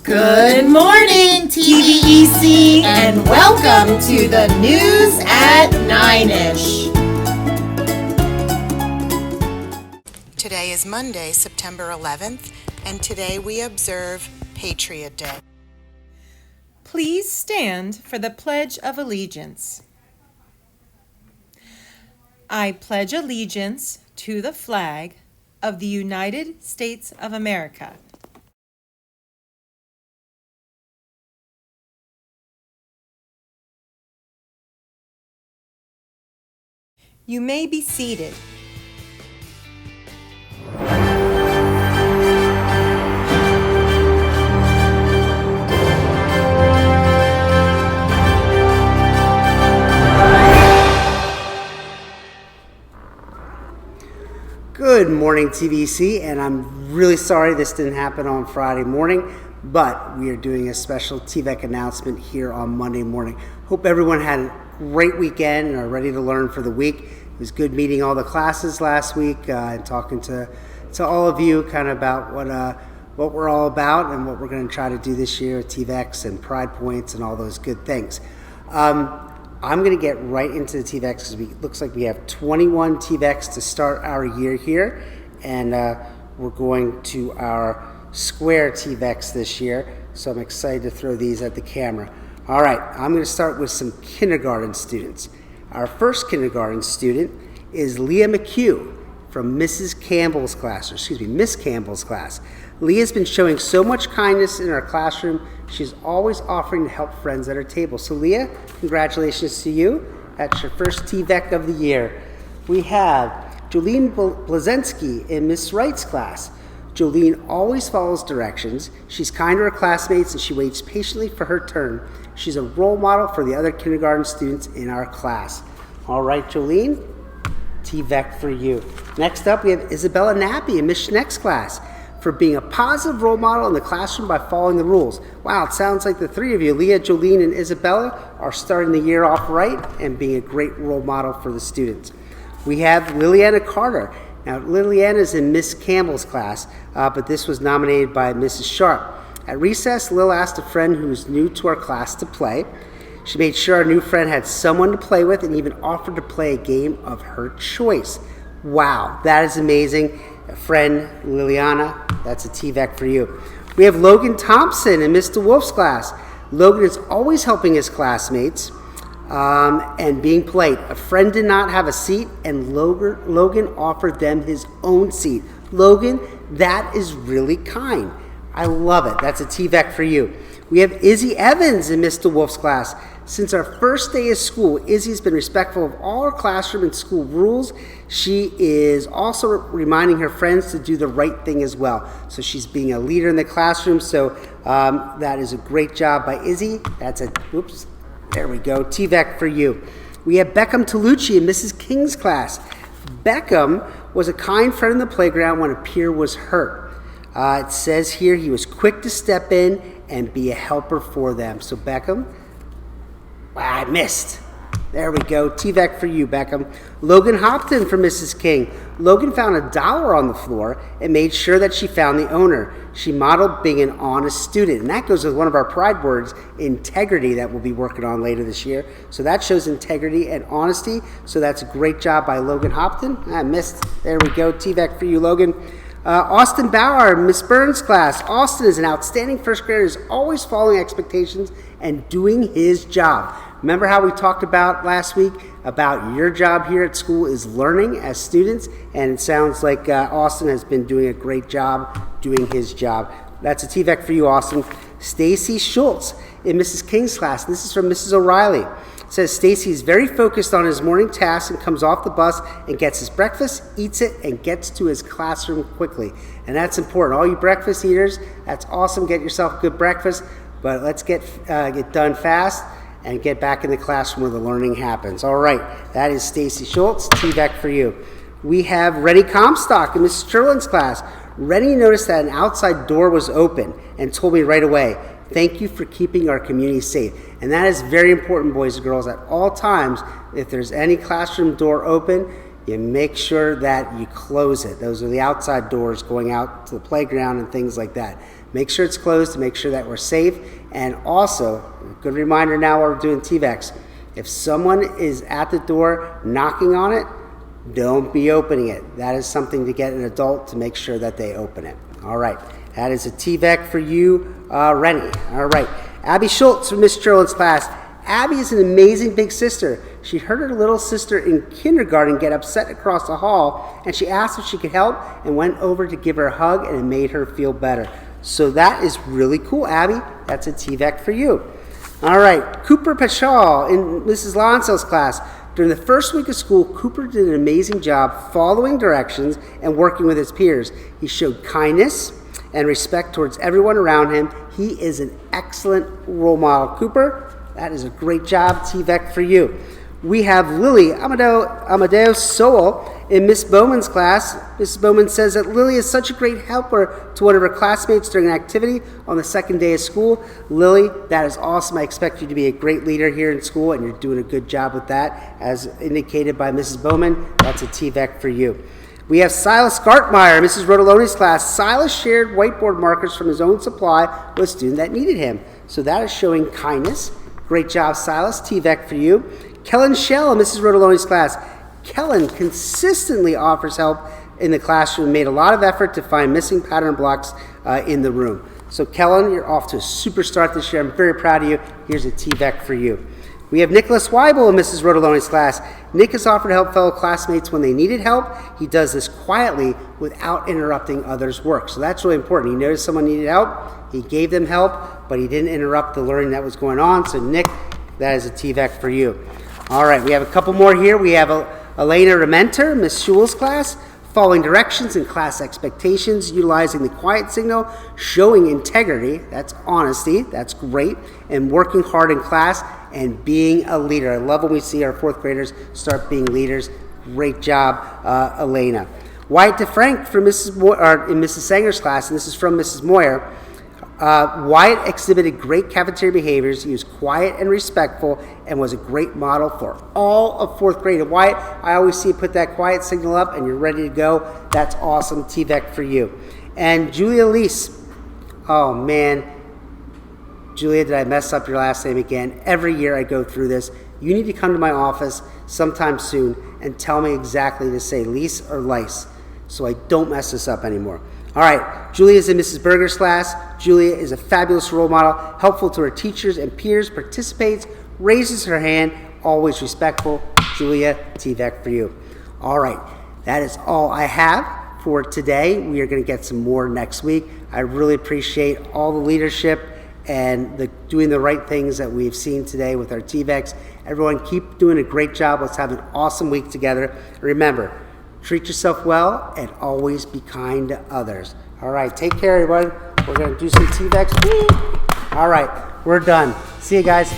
Good morning, TVEC, and welcome to the news at 9-ish. Today is Monday, September 11th, and today we observe Patriot Day. Please stand for the Pledge of Allegiance. I pledge allegiance to the flag of the United States of America. You may be seated. Good morning, TVC, and I'm really sorry this didn't happen on Friday morning, but we are doing a special TVEC announcement here on Monday morning. Hope everyone had a great weekend and are ready to learn for the week. It was good meeting all the classes last week and talking to all of you kind of about what we're all about and what we're going to try to do this year at TVEX and Pride Points and all those good things. I'm going to get right into the TVEX because it looks like we have 21 TVEX to start our year here, and we're going to our square TVEX this year, so I'm excited to throw these at the camera. All right, I'm going to start with some kindergarten students. Our first kindergarten student is Leah McHugh from Miss Campbell's class. Leah's been showing so much kindness in our classroom. She's always offering to help friends at her table. So Leah, congratulations to you. That's your first TVEC of the year. We have Jolene Blazensky in Miss Wright's class. Jolene always follows directions. She's kind to her classmates and she waits patiently for her turn. She's a role model for the other kindergarten students in our class. All right, Jolene, TVEC for you. Next up, we have Isabella Nappy in Miss Schneck's class for being a positive role model in the classroom by following the rules. Wow, it sounds like the three of you, Leah, Jolene, and Isabella, are starting the year off right and being a great role model for the students. We have Liliana Carter. Now, Liliana is in Miss Campbell's class, but this was nominated by Mrs. Sharp. At recess, Lil asked a friend who was new to our class to play. She made sure our new friend had someone to play with and even offered to play a game of her choice. Wow, that is amazing. Friend Liliana, that's a TVEC for you. We have Logan Thompson in Mr. Wolf's class. Logan is always helping his classmates and being polite. A friend did not have a seat, and Logan offered them his own seat. Logan, that is really kind. I love it. That's a TVEC for you. We have Izzy Evans in Mr. Wolf's class. Since our first day of school, Izzy's been respectful of all our classroom and school rules. She is also reminding her friends to do the right thing as well. So she's being a leader in the classroom. So that is a great job by Izzy. That's there we go, TVEC for you. We have Beckham Tolucci in Mrs. King's class. Beckham was a kind friend in the playground when a peer was hurt. It says here he was quick to step in and be a helper for them. So Beckham, I missed. There we go. TVEC for you, Beckham. Logan Hopton from Mrs. King. Logan found $1 on the floor and made sure that she found the owner. She modeled being an honest student. And that goes with one of our pride words, integrity, that we'll be working on later this year. So that shows integrity and honesty. So that's a great job by Logan Hopton. I missed. There we go. TVEC for you, Logan. Austin Bauer, Miss Burns' class. Austin is an outstanding first grader who's always following expectations and doing his job. Remember how we talked about last week about your job here at school is learning as students, and it sounds like Austin has been doing a great job doing his job. That's a TVEC for you, Austin. Stacy Schultz in Mrs. King's class. This is from Mrs. O'Reilly. It says Stacy is very focused on his morning tasks and comes off the bus and gets his breakfast, eats it, and gets to his classroom quickly. And that's important. All you breakfast eaters, that's awesome. Get yourself a good breakfast, but let's get done fast and get back in the classroom where the learning happens. All right, that is Stacy Schultz. TVEC for you. We have Rennie Comstock in Mrs. Sterling's class. Rennie noticed that an outside door was open and told me right away, "Thank you for keeping our community safe." And that is very important, boys and girls. At all times, if there's any classroom door open, you make sure that you close it. Those are the outside doors going out to the playground and things like that. make sure it's closed to make sure that we're safe. And also, a good reminder now while we're doing TVEX, if someone is at the door knocking on it, don't be opening it. That is something to get an adult to make sure that they open it. All right, that is a TVEC for you, Rennie. All right, Abby Schultz from Miss Cheryl's class. Abby is an amazing big sister. She heard her little sister in kindergarten get upset across the hall, and she asked if she could help and went over to give her a hug, and it made her feel better. So that is really cool, Abby. That's a TVEC for you. All right, Cooper Pachal in Mrs. Lonsel's class. During the first week of school, Cooper did an amazing job following directions and working with his peers. He showed kindness and respect towards everyone around him. He is an excellent role model. Cooper, that is a great job, TVEC for you. We have Lily Amadeo Sowell in Miss Bowman's class. Miss Bowman says that Lily is such a great helper to one of her classmates during an activity on the second day of school. Lily, that is awesome. I expect you to be a great leader here in school, and you're doing a good job with that. As indicated by Mrs. Bowman, that's a TVEC for you. We have Silas Gartmeyer, Mrs. Rotoloni's class. Silas shared whiteboard markers from his own supply with a student that needed him. So that is showing kindness. Great job, Silas. TVEC for you. Kellen Shell in Mrs. Rotoloni's class. Kellen consistently offers help in the classroom, made a lot of effort to find missing pattern blocks in the room. So Kellen, you're off to a super start this year. I'm very proud of you. Here's a TVEC for you. We have Nicholas Weibel in Mrs. Rotoloni's class. Nick has offered to help fellow classmates when they needed help. He does this quietly without interrupting others' work. So that's really important. He noticed someone needed help. He gave them help, but he didn't interrupt the learning that was going on. So Nick, that is a TVEC for you. All right, we have a couple more here. We have Elena Rementer, Miss Schul's class, following directions and class expectations, utilizing the quiet signal, showing integrity, that's honesty, that's great, and working hard in class and being a leader. I love when we see our fourth graders start being leaders. Great job, Elena. Wyatt DeFrank from in Mrs. Sanger's class, and this is from Mrs. Moyer. Wyatt exhibited great cafeteria behaviors. He was quiet and respectful and was a great model for all of fourth grade. And Wyatt, I always see you put that quiet signal up and you're ready to go. That's awesome. TVEC for you. And Julia Lease. Oh, man. Julia, did I mess up your last name again? Every year I go through this. You need to come to my office sometime soon and tell me exactly to say Lease or Lice so I don't mess this up anymore. All right, Julia is in Mrs. Berger's class. Julia is a fabulous role model, helpful to her teachers and peers, participates, raises her hand, always respectful. Julia, TVEC for you. All right, that is all I have for today. We are going to get some more next week. I really appreciate all the leadership and doing the right things that we've seen today with our TVECs. Everyone, keep doing a great job. Let's have an awesome week together. Remember, treat yourself well and always be kind to others. All right, take care, everyone. We're going to do some TVECs. All right, we're done. See you guys.